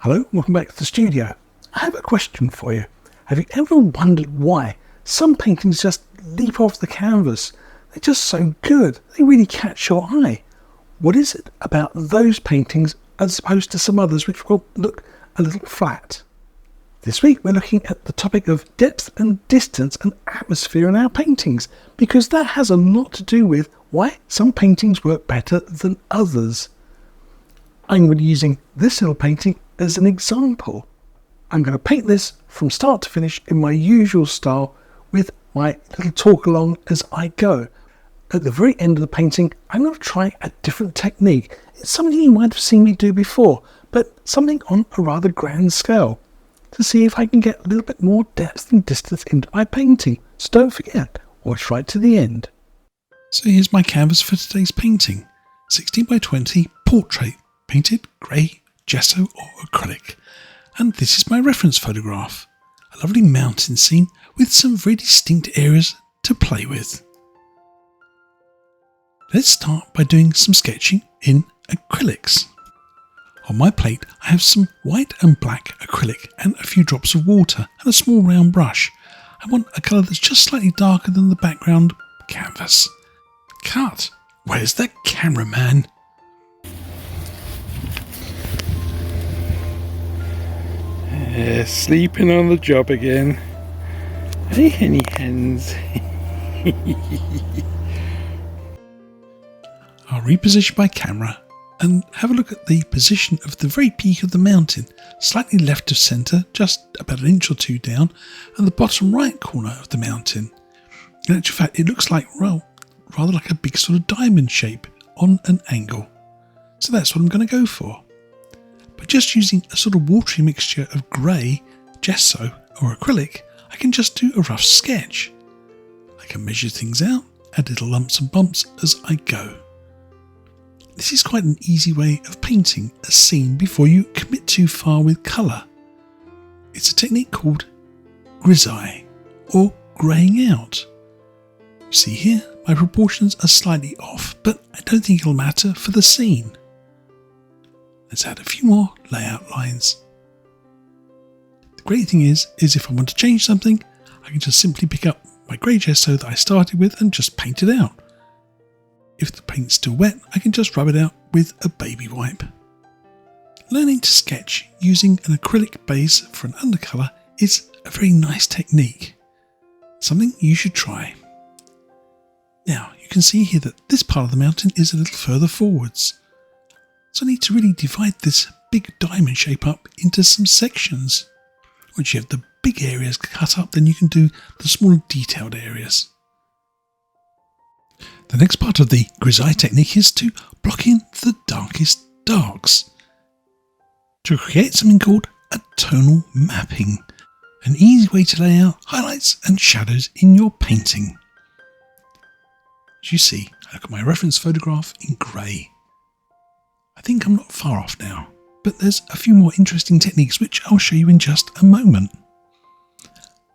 Hello, welcome back to the studio. I have a question for you. Have you ever wondered why some paintings just leap off the canvas? They're just so good. They really catch your eye. What is it about those paintings as opposed to some others which will look a little flat? This week we're looking at the topic of depth and distance and atmosphere in our paintings, because that has a lot to do with why some paintings work better than others. I'm going to be using this little painting as an example. I'm going to paint this from start to finish in my usual style with my little talk along as I go. At the very end of the painting, I'm going to try a different technique. It's something you might have seen me do before, but something on a rather grand scale, to see if I can get a little bit more depth and distance into my painting. So don't forget, watch right to the end. So here's my canvas for today's painting. 16 by 20 portrait, painted grey, gesso or acrylic. And this is my reference photograph. A lovely mountain scene with some very distinct areas to play with. Let's start by doing some sketching in acrylics. On my plate I have some white and black acrylic and a few drops of water and a small round brush. I want a colour that's just slightly darker than the background canvas. Cut! Where's the cameraman? Sleeping on the job again. Hey, henny hens. I'll reposition my camera and have a look at the position of the very peak of the mountain, slightly left of centre, just about an inch or two down, and the bottom right corner of the mountain. In actual fact, it looks like, well, rather like a big sort of diamond shape on an angle. So that's what I'm going to go for. But just using a sort of watery mixture of grey, gesso or acrylic, I can just do a rough sketch. I can measure things out, add little lumps and bumps as I go. This is quite an easy way of painting a scene before you commit too far with colour. It's a technique called grisaille, or greying out. You see here, my proportions are slightly off, but I don't think it'll matter for the scene. Let's add a few more layout lines. The great thing is if I want to change something, I can just simply pick up my grey gesso that I started with and just paint it out. If the paint's still wet, I can just rub it out with a baby wipe. Learning to sketch using an acrylic base for an undercolour is a very nice technique. Something you should try. Now, you can see here that this part of the mountain is a little further forwards. So I need to really divide this big diamond shape up into some sections. Once you have the big areas cut up, then you can do the smaller detailed areas. The next part of the grisaille technique is to block in the darkest darks. To create something called a tonal mapping, an easy way to lay out highlights and shadows in your painting. As you see, I look at my reference photograph in grey. I think I'm not far off now, but there's a few more interesting techniques which I'll show you in just a moment.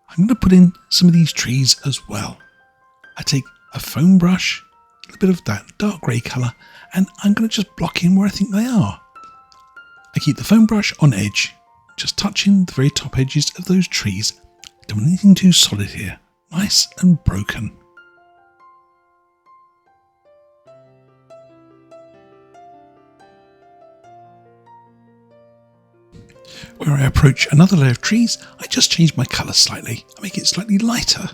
I'm going to put in some of these trees as well. I take a foam brush, a little bit of that dark grey colour, and I'm going to just block in where I think they are. I keep the foam brush on edge, just touching the very top edges of those trees. Don't want anything too solid here, nice and broken. Where I approach another layer of trees, I just change my colour slightly. I make it slightly lighter.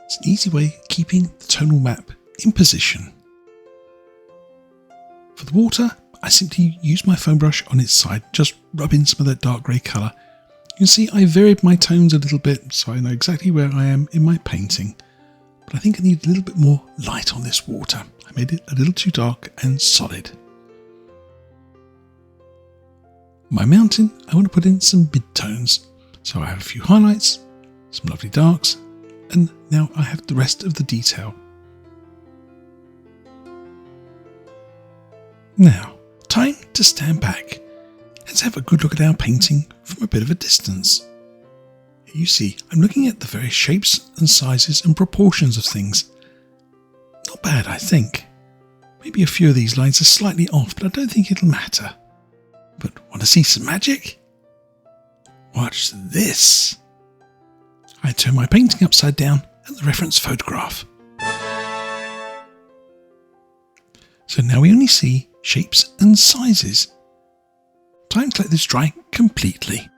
It's an easy way of keeping the tonal map in position. For the water, I simply use my foam brush on its side, just rub in some of that dark grey colour. You can see I varied my tones a little bit so I know exactly where I am in my painting. But I think I need a little bit more light on this water. I made it a little too dark and solid. My mountain, I want to put in some mid-tones. So I have a few highlights, some lovely darks, and now I have the rest of the detail. Now, time to stand back. Let's have a good look at our painting from a bit of a distance. Here you see, I'm looking at the various shapes and sizes and proportions of things. Not bad, I think. Maybe a few of these lines are slightly off, but I don't think it'll matter. But want to see some magic? Watch this. I turn my painting upside down at the reference photograph. So now we only see shapes and sizes. Time to let this dry completely.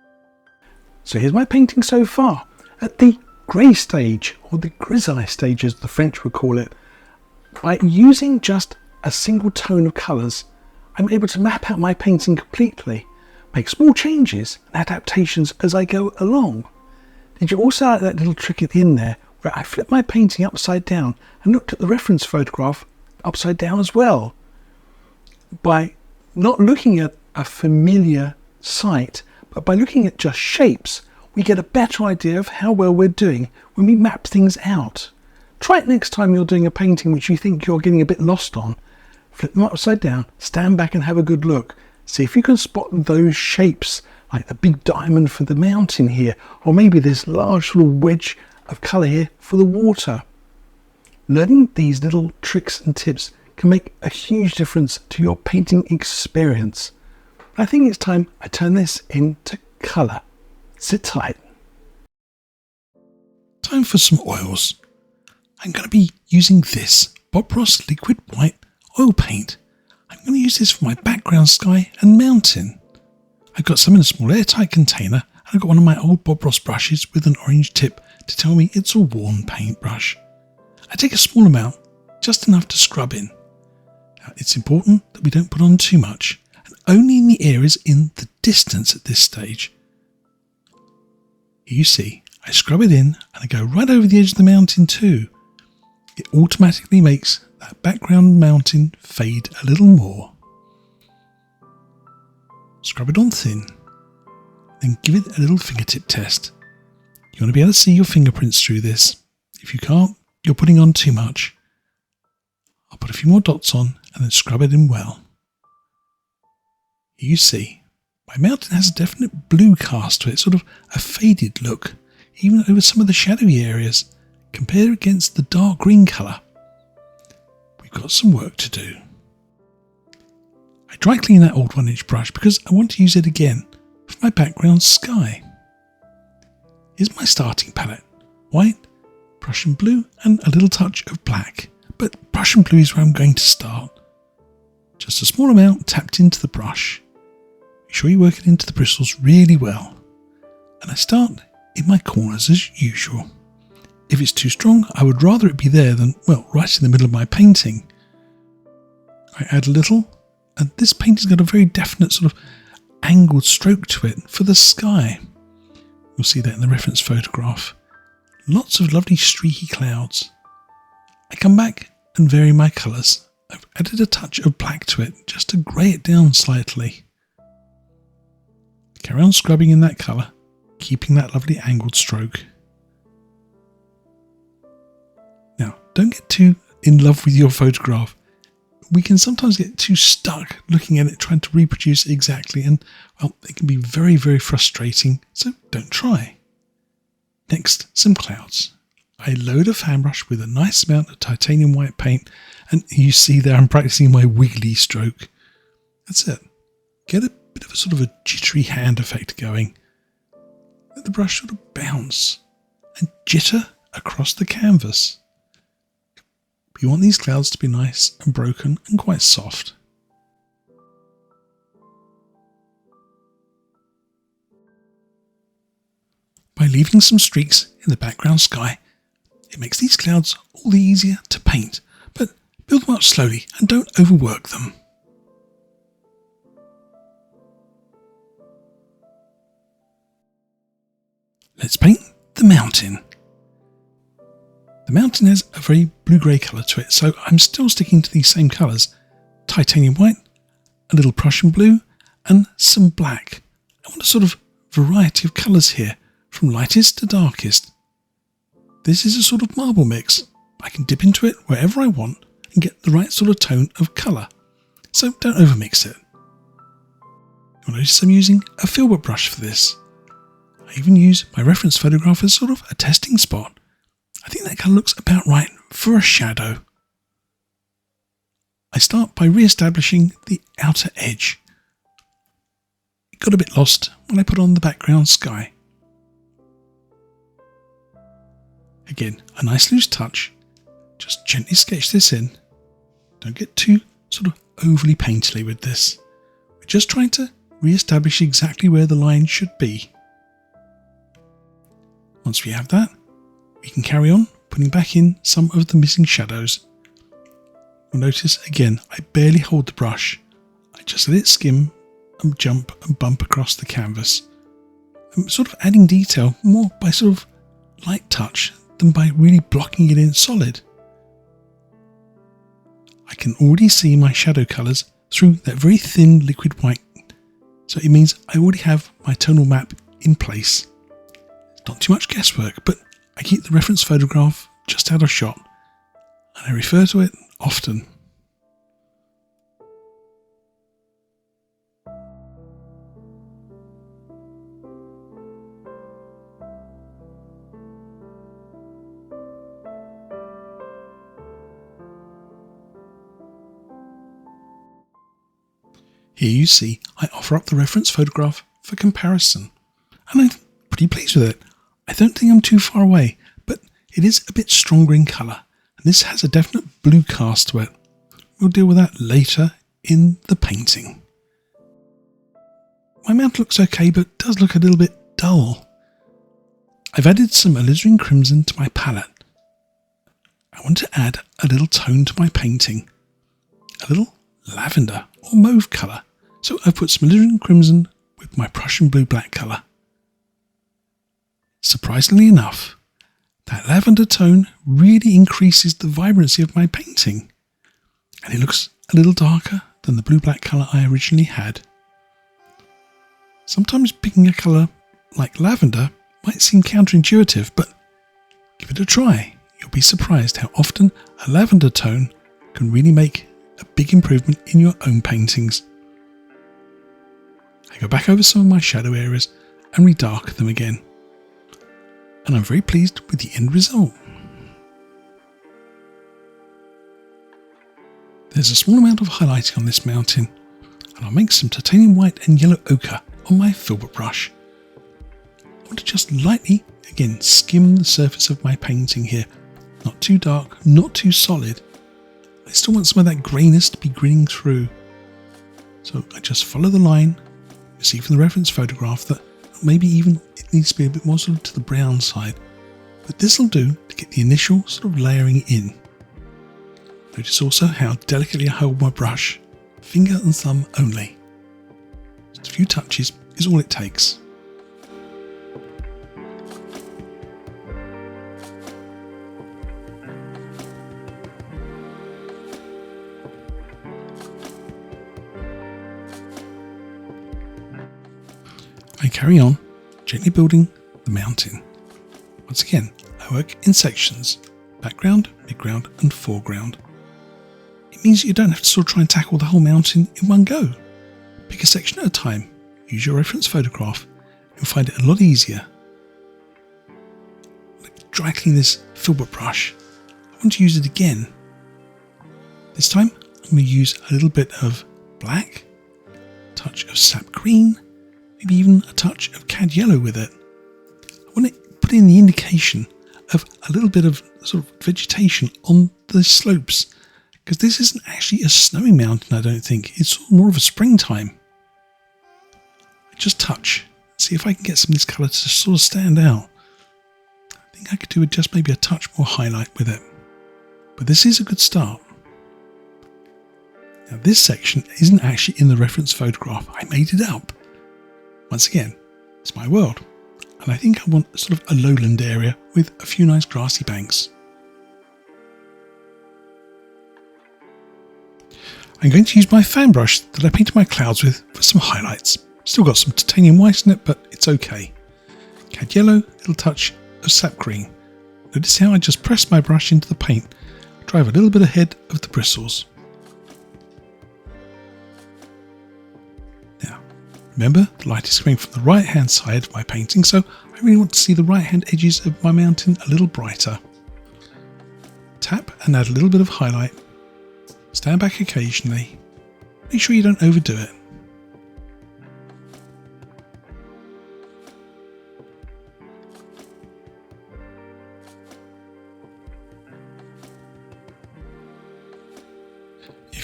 So here's my painting so far. At the grey stage, or the grisaille stage as the French would call it, by using just a single tone of colours, I'm able to map out my painting completely, make small changes and adaptations as I go along. Did you also like that little trick at the end there, where I flipped my painting upside down and looked at the reference photograph upside down as well? By not looking at a familiar sight, but by looking at just shapes, we get a better idea of how well we're doing when we map things out. Try it next time you're doing a painting which you think you're getting a bit lost on. Flip them upside down, stand back and have a good look. See if you can spot those shapes, like the big diamond for the mountain here, or maybe this large little wedge of colour here for the water. Learning these little tricks and tips can make a huge difference to your painting experience. I think it's time I turn this into colour. Sit tight. Time for some oils. I'm going to be using this Bob Ross liquid white oil paint. I'm going to use this for my background sky and mountain. I've got some in a small airtight container, and I've got one of my old Bob Ross brushes with an orange tip to tell me it's a worn paintbrush. I take a small amount, just enough to scrub in. Now, it's important that we don't put on too much, and only in the areas in the distance at this stage. Here you see, I scrub it in and I go right over the edge of the mountain too. It automatically makes that background mountain fade a little more. Scrub it on thin, then give it a little fingertip test. You want to be able to see your fingerprints through this. If you can't, you're putting on too much. I'll put a few more dots on and then scrub it in well. Here you see, my mountain has a definite blue cast to it, sort of a faded look, even over some of the shadowy areas, compared against the dark green colour. We've got some work to do. I dry clean that old 1-inch brush because I want to use it again for my background sky. Here's my starting palette: white, Prussian blue and a little touch of black, but Prussian blue is where I'm going to start. Just a small amount tapped into the brush. Make sure you work it into the bristles really well. And I start in my corners as usual. If it's too strong, I would rather it be there than, well, right in the middle of my painting. I add a little, and this painting's got a very definite sort of angled stroke to it for the sky. You'll see that in the reference photograph. Lots of lovely streaky clouds. I come back and vary my colours. I've added a touch of black to it just to grey it down slightly. Carry on scrubbing in that colour, keeping that lovely angled stroke. Now, don't get too in love with your photograph. We can sometimes get too stuck looking at it, trying to reproduce it exactly, and, well, it can be very, very frustrating, so don't try. Next, some clouds. I load a fan brush with a nice amount of titanium white paint, and you see there I'm practicing my wiggly stroke. That's it. Get a bit of a sort of a jittery hand effect going. Let the brush sort of bounce and jitter across the canvas. But you want these clouds to be nice and broken and quite soft. By leaving some streaks in the background sky, it makes these clouds all the easier to paint, but build them up slowly and don't overwork them. Let's paint the mountain. The mountain has a very blue-grey colour to it, so I'm still sticking to these same colours: titanium white, a little Prussian blue, and some black. I want a sort of variety of colours here, from lightest to darkest. This is a sort of marble mix. I can dip into it wherever I want and get the right sort of tone of colour, so don't overmix it. You'll notice I'm using a filbert brush for this. I even use my reference photograph as sort of a testing spot. I think that colour looks about right for a shadow. I start by re-establishing the outer edge. it got a bit lost when I put on the background sky. Again, a nice loose touch. Just gently sketch this in. Don't get too sort of overly painterly with this. We're just trying to re-establish exactly where the line should be. Once we have that, we can carry on putting back in some of the missing shadows. You'll notice again, I barely hold the brush. I just let it skim and jump and bump across the canvas. I'm sort of adding detail more by sort of light touch than by really blocking it in solid. I can already see my shadow colours through that very thin liquid white, so it means I already have my tonal map in place. Not too much guesswork, but I keep the reference photograph just out of shot, and I refer to it often. Here you see I offer up the reference photograph for comparison, and I'm pretty pleased with it. I don't think I'm too far away, but it is a bit stronger in colour, and this has a definite blue cast to it. We'll deal with that later in the painting. My mount looks okay, but does look a little bit dull. I've added some alizarin crimson to my palette. I want to add a little tone to my painting, a little lavender or mauve colour. So I've put some alizarin crimson with my Prussian blue black colour. Surprisingly enough, that lavender tone really increases the vibrancy of my painting, and it looks a little darker than the blue black colour I originally had. Sometimes picking a colour like lavender might seem counterintuitive, but give it a try. You'll be surprised how often a lavender tone can really make a big improvement in your own paintings. I go back over some of my shadow areas and redark them again, and I'm very pleased with the end result. There's a small amount of highlighting on this mountain, and I'll make some titanium white and yellow ochre on my filbert brush. I want to just lightly, again, skim the surface of my painting here. Not too dark, not too solid. I still want some of that greyness to be grinning through. So I just follow the line. You see from the reference photograph that maybe even it needs to be a bit more sort of to the brown side. But this will do to get the initial sort of layering in. Notice also how delicately I hold my brush, finger and thumb only. Just a few touches is all it takes. I carry on, gently building the mountain. Once again, I work in sections, background, midground and foreground. It means you don't have to sort of try and tackle the whole mountain in one go. Pick a section at a time, use your reference photograph, you'll find it a lot easier. Dry clean this filbert brush. I want to use it again. This time I'm going to use a little bit of black, a touch of sap green, maybe even a touch of cad yellow with it. I want to put in the indication of a little bit of sort of vegetation on the slopes, because this isn't actually a snowy mountain, I don't think. It's more of a springtime. I just touch, see if I can get some of this colour to sort of stand out. I think I could do with just maybe a touch more highlight with it. But this is a good start. Now this section isn't actually in the reference photograph. I made it up. Once again, it's my world, and I think I want sort of a lowland area with a few nice grassy banks. I'm going to use my fan brush that I painted my clouds with for some highlights. Still got some titanium white in it, but it's okay. Cad yellow, a little touch of sap green. Notice how I just press my brush into the paint, drive a little bit ahead of the bristles. Remember, the light is coming from the right hand side of my painting, so I really want to see the right hand edges of my mountain a little brighter. Tap and add a little bit of highlight. Stand back occasionally. Make sure you don't overdo it.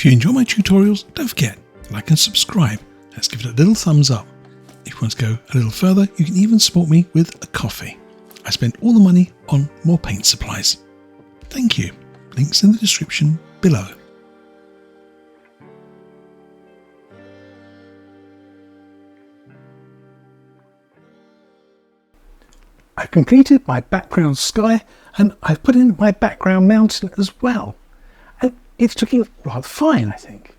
If you enjoy my tutorials, don't forget to like and subscribe. Let's give it a little thumbs up. If you want to go a little further, you can even support me with a coffee. I spend all the money on more paint supplies. Thank you. Links in the description below. I've completed my background sky and I've put in my background mountain as well. And it's looking rather fine, I think.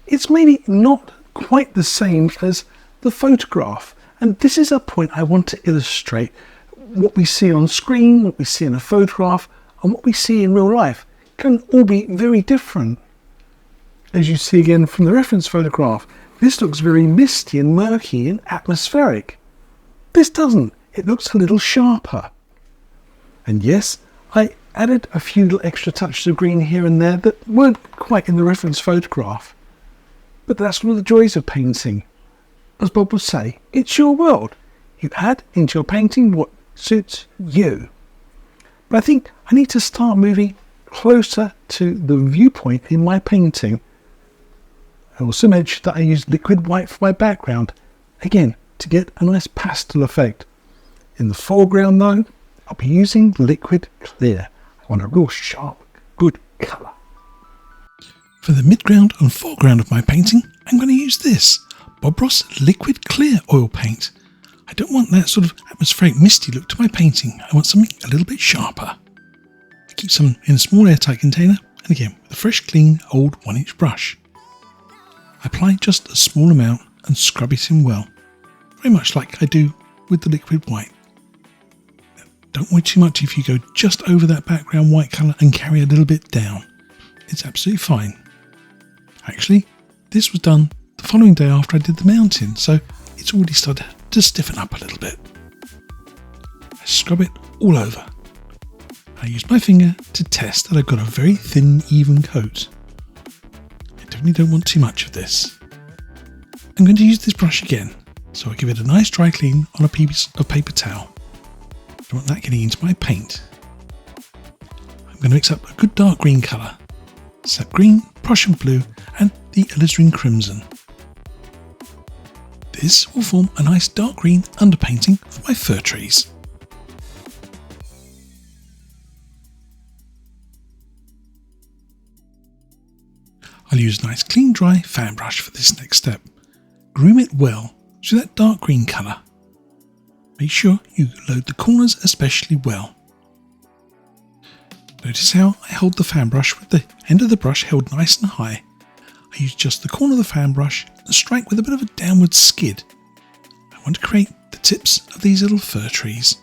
It's maybe not quite the same as the photograph. And this is a point I want to illustrate. What we see on screen, what we see in a photograph, and what we see in real life can all be very different. As you see again from the reference photograph, this looks very misty and murky and atmospheric. This doesn't. It looks a little sharper. And yes, I added a few little extra touches of green here and there that weren't quite in the reference photograph. But that's one of the joys of painting. As Bob would say, it's your world. You add into your painting what suits you. But I think I need to start moving closer to the viewpoint in my painting. I also mentioned that I used liquid white for my background, again to get a nice pastel effect. In the foreground though, I'll be using liquid clear. I want a real sharp, good colour. For the midground and foreground of my painting, I'm going to use this Bob Ross liquid clear oil paint. I don't want that sort of atmospheric misty look to my painting. I want something a little bit sharper. I keep some in a small airtight container, and again with a fresh clean old 1-inch brush. I apply just a small amount and scrub it in well, very much like I do with the liquid white. Now, don't worry too much if you go just over that background white colour and carry a little bit down. It's absolutely fine. Actually, this was done the following day after I did the mountain, so it's already started to stiffen up a little bit. I scrub it all over. I use my finger to test that I've got a very thin, even coat. I definitely don't want too much of this. I'm going to use this brush again, so I give it a nice dry clean on a piece of paper towel. I don't want that getting into my paint. I'm going to mix up a good dark green colour, sap green, Prussian blue and the alizarin crimson. This will form a nice dark green underpainting for my fir trees. I'll use a nice clean dry fan brush for this next step. Groom it well to that dark green colour. Make sure you load the corners especially well. Notice how I hold the fan brush with the end of the brush held nice and high. I use just the corner of the fan brush and strike with a bit of a downward skid. I want to create the tips of these little fir trees.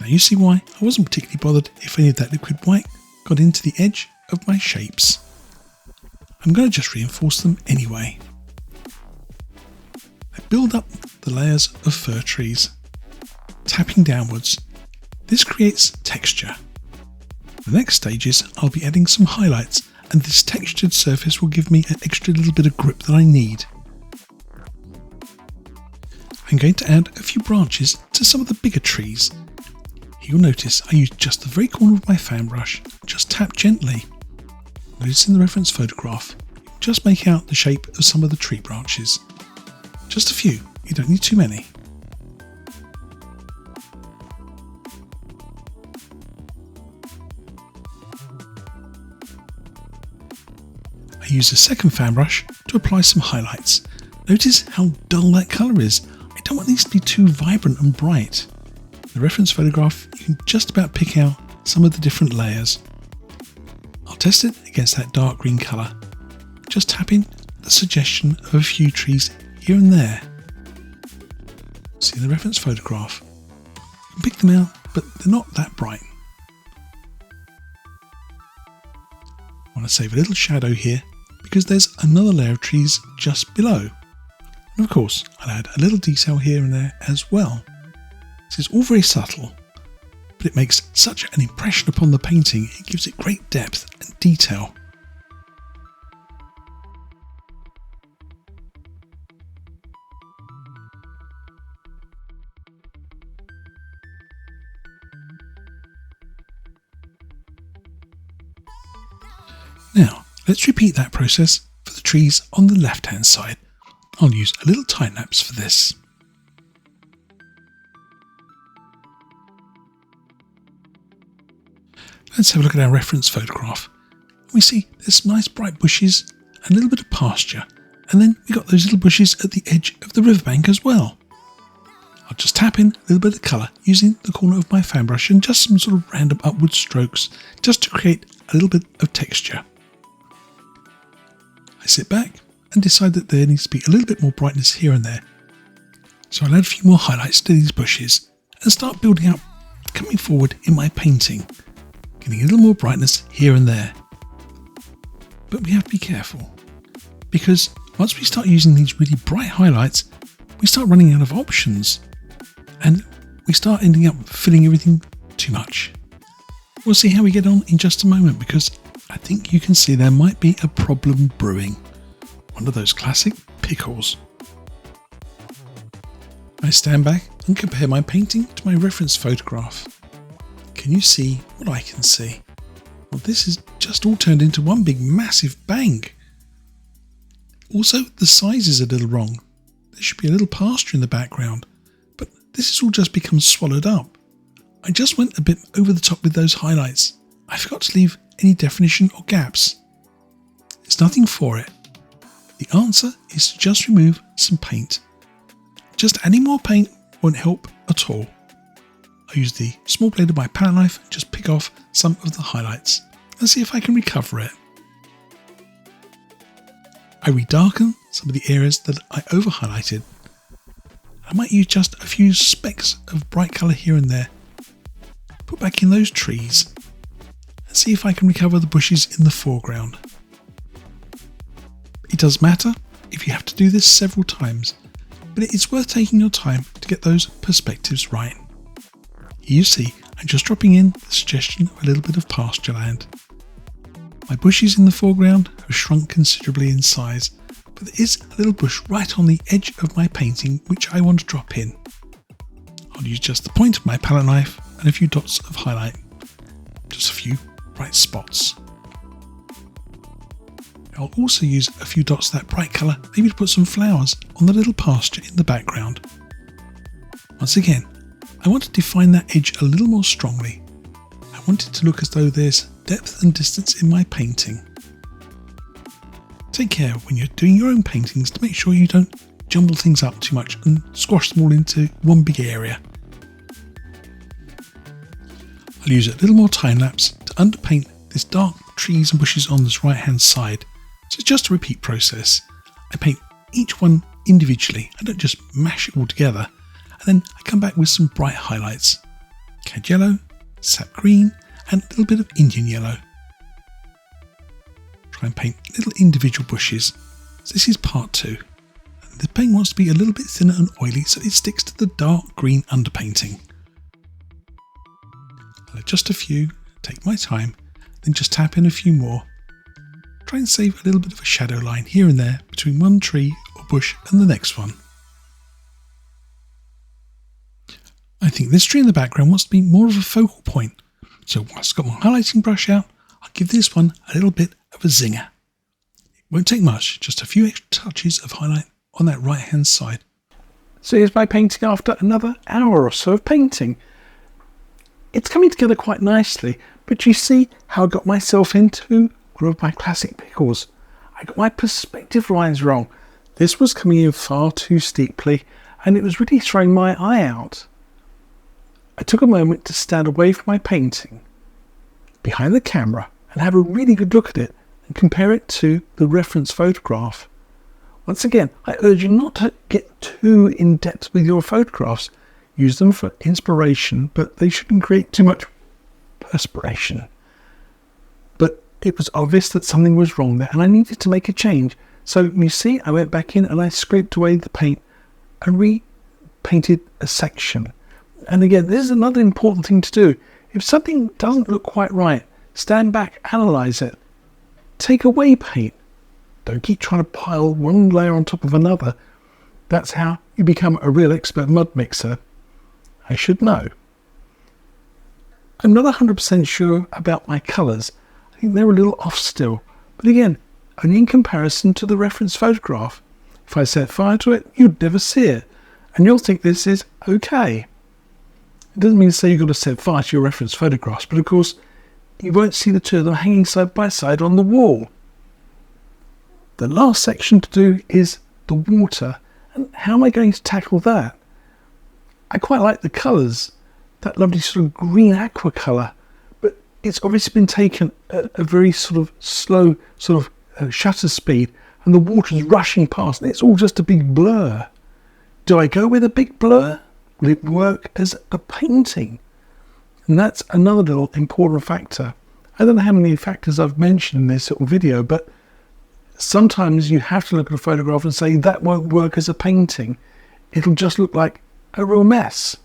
Now you see why I wasn't particularly bothered if any of that liquid white got into the edge of my shapes. I'm going to just reinforce them anyway. I build up the layers of fir trees, tapping downwards. This creates texture. The next stage is I'll be adding some highlights, and this textured surface will give me an extra little bit of grip that I need. I'm going to add a few branches to some of the bigger trees. You'll notice I use just the very corner of my fan brush, just tap gently. Notice in the reference photograph, just make out the shape of some of the tree branches. Just a few, you don't need too many. I use a second fan brush to apply some highlights. Notice how dull that colour is. I don't want these to be too vibrant and bright. In the reference photograph, you can just about pick out some of the different layers. I'll test it against that dark green colour, just tapping the suggestion of a few trees here and there. See the reference photograph. You can pick them out, but they're not that bright. I want to save a little shadow here because there's another layer of trees just below. And of course, I'll add a little detail here and there as well. This is all very subtle, but it makes such an impression upon the painting, it gives it great depth and detail. Now, Let's repeat that process for the trees on the left hand side. I'll use a little time lapse for this. Let's have a look at our reference photograph. We see there's some nice bright bushes and a little bit of pasture, and then we got those little bushes at the edge of the riverbank as well. I'll just tap in a little bit of colour using the corner of my fan brush and just some sort of random upward strokes just to create a little bit of texture. I sit back and decide that there needs to be a little bit more brightness here and there. So I'll add a few more highlights to these bushes and start building up, coming forward in my painting, getting a little more brightness here and there. But we have to be careful, because once we start using these really bright highlights, we start running out of options and we start ending up filling everything too much. We'll see how we get on in just a moment, because I think you can see there might be a problem brewing. One of those classic pickles. I stand back and compare my painting to my reference photograph. Can you see what I can see? Well, this is just all turned into one big massive bang. Also, the size is a little wrong. There should be a little pasture in the background, but this has all just become swallowed up. I just went a bit over the top with those highlights. I forgot to leave any definition or gaps. There's nothing for it. The answer is to just remove some paint. Just adding more paint won't help at all. I use the small blade of my palette knife and just pick off some of the highlights and see if I can recover it. I redarken some of the areas that I over highlighted. I might use just a few specks of bright colour here and there. Put back in those trees and see if I can recover the bushes in the foreground. It does matter if you have to do this several times, but it's worth taking your time to get those perspectives right. Here you see I'm just dropping in the suggestion of a little bit of pasture land. My bushes in the foreground have shrunk considerably in size, but there is a little bush right on the edge of my painting which I want to drop in. I'll use just the point of my palette knife and a few dots of highlight, just a few bright spots. I'll also use a few dots of that bright colour, maybe to put some flowers on the little pasture in the background. Once again, I want to define that edge a little more strongly. I want it to look as though there's depth and distance in my painting. Take care when you're doing your own paintings to make sure you don't jumble things up too much and squash them all into one big area. I'll use a little more time lapse to underpaint this dark trees and bushes on this right hand side. So it's just a repeat process. I paint each one individually. I don't just mash it all together. And then I come back with some bright highlights. Cad yellow, sap green, and a little bit of Indian yellow. Try and paint little individual bushes. So this is part 2. And the paint wants to be a little bit thinner and oily so it sticks to the dark green underpainting. I'll adjust a few, take my time, then just tap in a few more. Try and save a little bit of a shadow line here and there between one tree or bush and the next one. I think this tree in the background wants to be more of a focal point, so once I've got my highlighting brush out, I'll give this one a little bit of a zinger. It won't take much, just a few extra touches of highlight on that right hand side. So here's my painting after another hour or so of painting. It's coming together quite nicely, but you see how I got myself into one of my classic pickles. I got my perspective lines wrong. This was coming in far too steeply and it was really throwing my eye out. I took a moment to stand away from my painting, behind the camera, and have a really good look at it and compare it to the reference photograph. Once again, I urge you not to get too in depth with your photographs. Use them for inspiration, but they shouldn't create too much perspiration. But it was obvious that something was wrong there and I needed to make a change. So you see, I went back in and I scraped away the paint and repainted a section. And again, this is another important thing to do. If something doesn't look quite right, stand back, analyse it. Take away paint. Don't keep trying to pile one layer on top of another. That's how you become a real expert mud mixer. I should know. I'm not 100% sure about my colours. I think they're a little off still. but again, only in comparison to the reference photograph. If I set fire to it, you'd never see it, and you'll think this is okay. It doesn't mean to say you've got to set fire to your reference photographs, but of course, you won't see the two of them hanging side by side on the wall. The last section to do is the water, and how am I going to tackle that? I quite like the colours, that lovely sort of green aqua colour, but it's obviously been taken at a very sort of slow shutter speed, and the water's rushing past, and it's all just a big blur. Do I go with a big blur? Will it work as a painting? And that's another little important factor. I don't know how many factors I've mentioned in this little video, but sometimes you have to look at a photograph and say that won't work as a painting. It'll just look like a real mess.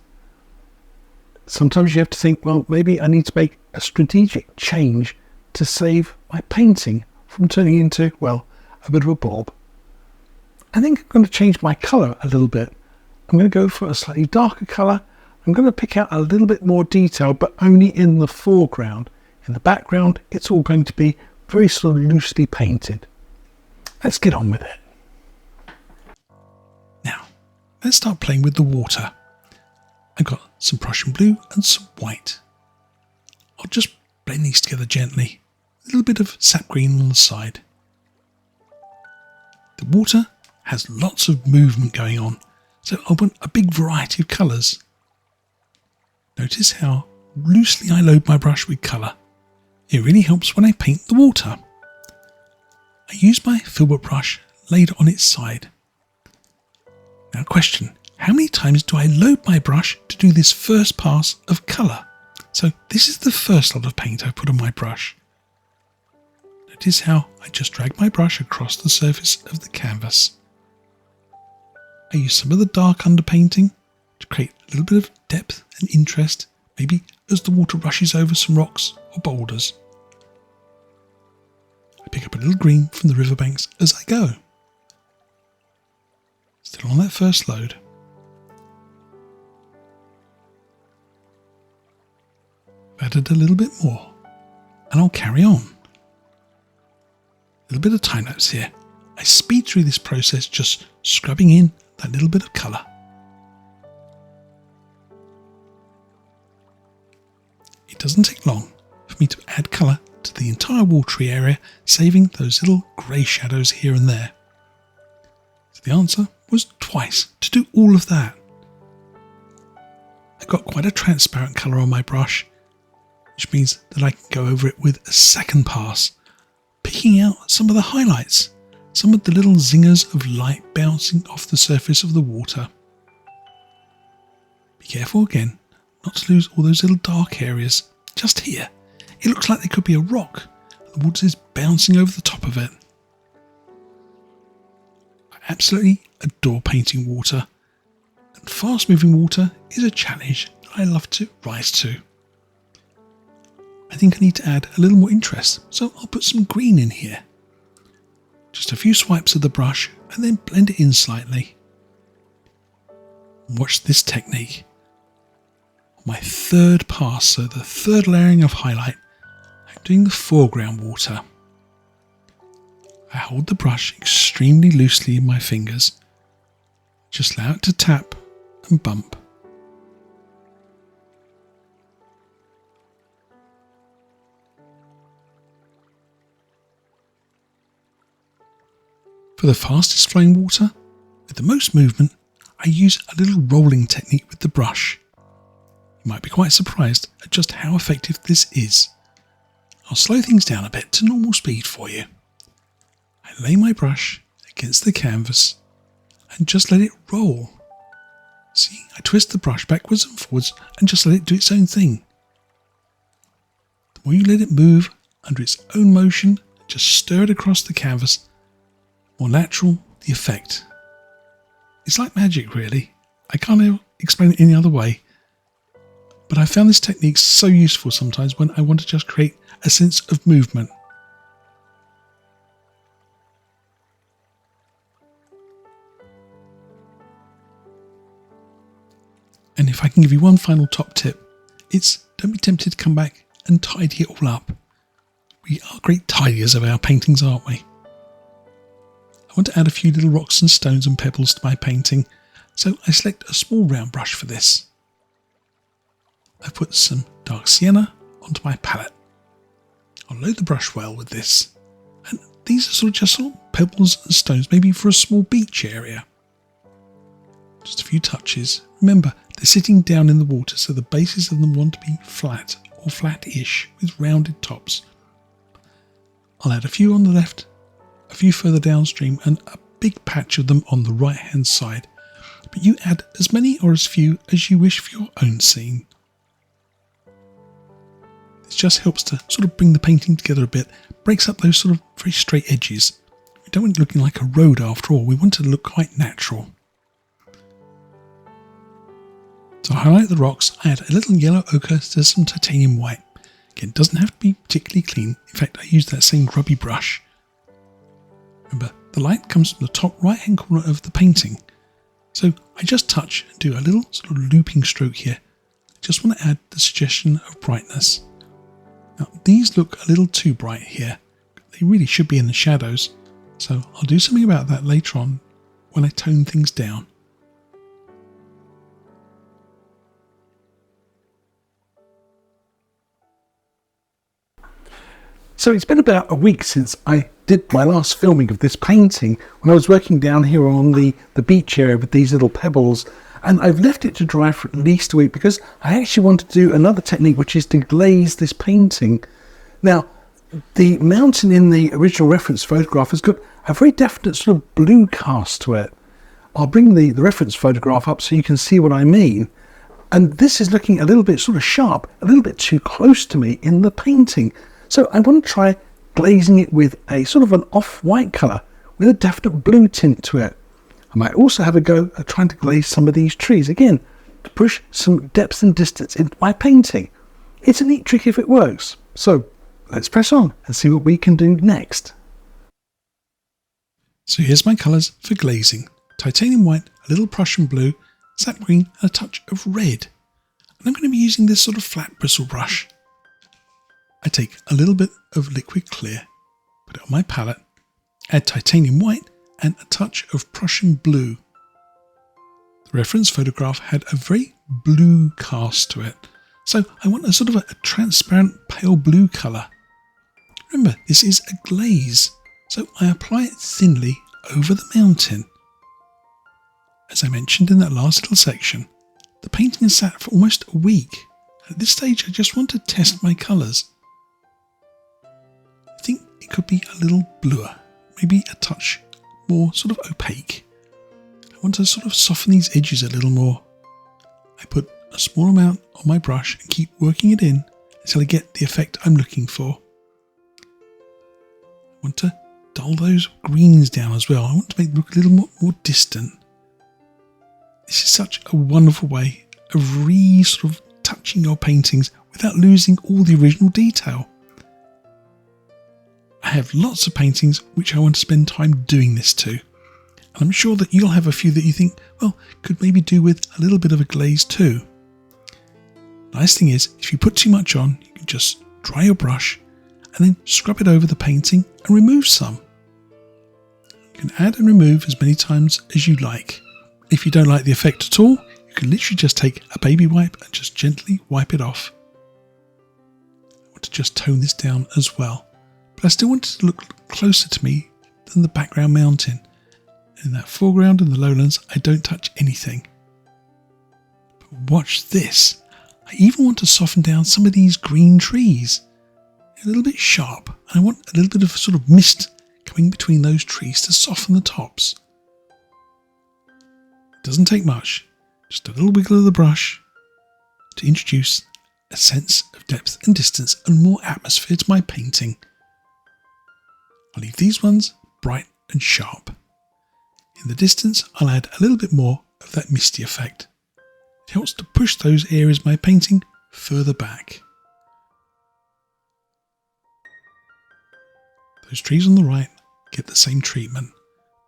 Sometimes you have to think, well, maybe I need to make a strategic change to save my painting from turning into, well, a bit of a blob. I think I'm going to change my colour a little bit. I'm going to go for a slightly darker colour. I'm going to pick out a little bit more detail, but only in the foreground. In the background, it's all going to be very sort of loosely painted. Let's get on with it. Now, let's start playing with the water. I've got some Prussian blue and some white. I'll just blend these together gently. A little bit of sap green on the side. The water has lots of movement going on, so I want a big variety of colours. Notice how loosely I load my brush with colour. It really helps when I paint the water. I use my filbert brush laid on its side. Now question, how many times do I load my brush to do this first pass of colour? So this is the first lot of paint I put on my brush. Notice how I just drag my brush across the surface of the canvas. I use some of the dark underpainting to create a little bit of depth and interest, maybe as the water rushes over some rocks or boulders. I pick up a little green from the riverbanks as I go. Still on that first load. I've added a little bit more, and I'll carry on. A little bit of time lapse here. I speed through this process, just scrubbing in that little bit of colour. It doesn't take long for me to add colour to the entire watery area, saving those little grey shadows here and there. So the answer was twice to do all of that. I've got quite a transparent colour on my brush, which means that I can go over it with a second pass, picking out some of the highlights, some of the little zingers of light bouncing off the surface of the water. Be careful again not to lose all those little dark areas. Just here, it looks like there could be a rock, and the water is bouncing over the top of it. I absolutely adore painting water, and fast moving water is a challenge that I love to rise to. I think I need to add a little more interest, so I'll put some green in here. Just a few swipes of the brush and then blend it in slightly. Watch this technique. On my third pass, so the third layering of highlight, I'm doing the foreground water. I hold the brush extremely loosely in my fingers. Just allow it to tap and bump. For the fastest flowing water, with the most movement, I use a little rolling technique with the brush. You might be quite surprised at just how effective this is. I'll slow things down a bit to normal speed for you. I lay my brush against the canvas and just let it roll. See, I twist the brush backwards and forwards and just let it do its own thing. The more you let it move under its own motion, just stir it across the canvas, more natural the effect. It's like magic, really. I can't explain it any other way. But I found this technique so useful sometimes when I want to just create a sense of movement. And if I can give you one final top tip, it's don't be tempted to come back and tidy it all up. We are great tidiers of our paintings, aren't we? I want to add a few little rocks and stones and pebbles to my painting, so I select a small round brush for this. I put some dark sienna onto my palette. I'll load the brush well with this, and these are just pebbles and stones, maybe for a small beach area. Just a few touches. Remember, they're sitting down in the water, so the bases of them want to be flat or flat-ish with rounded tops. I'll add a few on the left, a few further downstream, and a big patch of them on the right-hand side. But you add as many or as few as you wish for your own scene. This just helps to sort of bring the painting together a bit, breaks up those sort of very straight edges. We don't want it looking like a road after all, we want it to look quite natural. To highlight the rocks, I add a little yellow ochre to some titanium white. Again, it doesn't have to be particularly clean. In fact, I use that same grubby brush. Remember, the light comes from the top right-hand corner of the painting. So I just touch and do a little sort of looping stroke here. I just want to add the suggestion of brightness. Now, these look a little too bright here. They really should be in the shadows. So I'll do something about that later on when I tone things down. So it's been about a week since I did my last filming of this painting when I was working down here on the beach area with these little pebbles, and I've left it to dry for at least a week because I actually want to do another technique, which is to glaze this painting. Now, the mountain in the original reference photograph has got a very definite sort of blue cast to it. I'll bring the reference photograph up so you can see what I mean. And this is looking a little bit sort of sharp, a little bit too close to me in the painting. So I want to try glazing it with a sort of an off-white colour with a definite blue tint to it. I might also have a go at trying to glaze some of these trees, again, to push some depth and distance into my painting. It's a neat trick if it works. So let's press on and see what we can do next. So here's my colours for glazing. Titanium white, a little Prussian blue, sap green and a touch of red. And I'm going to be using this sort of flat bristle brush. I take a little bit of liquid clear, put it on my palette, add titanium white and a touch of Prussian blue. The reference photograph had a very blue cast to it, so I want a sort of a transparent pale blue colour. Remember, this is a glaze, so I apply it thinly over the mountain. As I mentioned in that last little section, the painting has sat for almost a week. At this stage, I just want to test my colours. I think it could be a little bluer, maybe a touch more sort of opaque. I want to sort of soften these edges a little more. I put a small amount on my brush and keep working it in until I get the effect I'm looking for. I want to dull those greens down as well. I want to make it look a little more distant. This is such a wonderful way of sort of touching your paintings without losing all the original detail. I have lots of paintings which I want to spend time doing this to. And I'm sure that you'll have a few that you think, well, could maybe do with a little bit of a glaze too. Nice thing is, if you put too much on, you can just dry your brush and then scrub it over the painting and remove some. You can add and remove as many times as you like. If you don't like the effect at all, you can literally just take a baby wipe and just gently wipe it off. I want to just tone this down as well. But I still want it to look closer to me than the background mountain. In that foreground and the lowlands, I don't touch anything. But watch this. I even want to soften down some of these green trees. They're a little bit sharp, and I want a little bit of sort of mist coming between those trees to soften the tops. It doesn't take much, just a little wiggle of the brush to introduce a sense of depth and distance and more atmosphere to my painting. I'll leave these ones bright and sharp. In the distance, I'll add a little bit more of that misty effect. It helps to push those areas of my painting further back. Those trees on the right get the same treatment,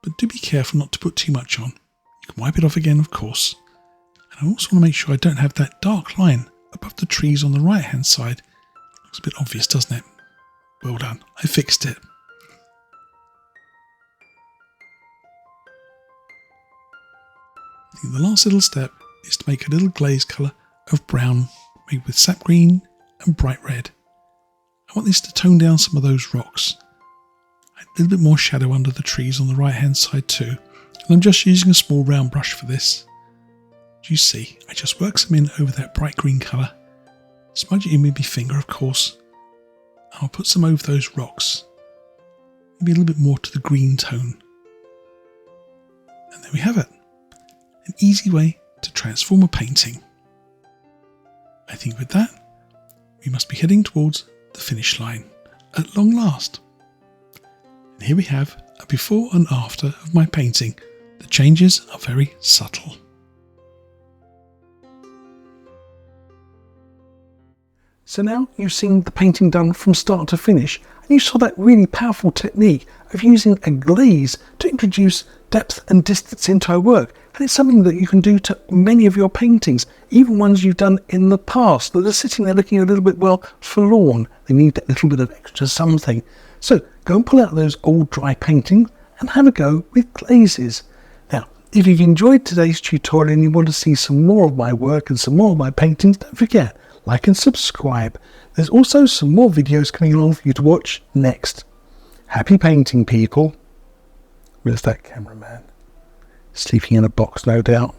but do be careful not to put too much on. You can wipe it off again, of course. And I also want to make sure I don't have that dark line above the trees on the right hand side. Looks a bit obvious, doesn't it? Well done, I fixed it. I think the last little step is to make a little glaze colour of brown made with sap green and bright red. I want this to tone down some of those rocks. A little bit more shadow under the trees on the right hand side too, and I'm just using a small round brush for this. As you see, I just work some in over that bright green colour, smudge it in with my finger of course, and I'll put some over those rocks, maybe a little bit more to the green tone. And there we have it, an easy way to transform a painting. I think with that, we must be heading towards the finish line at long last. And here we have a before and after of my painting. The changes are very subtle. So now you've seen the painting done from start to finish, and you saw that really powerful technique of using a glaze to introduce depth and distance into our work. And it's something that you can do to many of your paintings, even ones you've done in the past that are sitting there looking a little bit, well, forlorn. They need that little bit of extra something. So go and pull out those old dry paintings and have a go with glazes. Now, if you've enjoyed today's tutorial and you want to see some more of my work and some more of my paintings, don't forget, like and subscribe. There's also some more videos coming along for you to watch next. Happy painting, people. Where's that cameraman? Sleeping in a box, no doubt.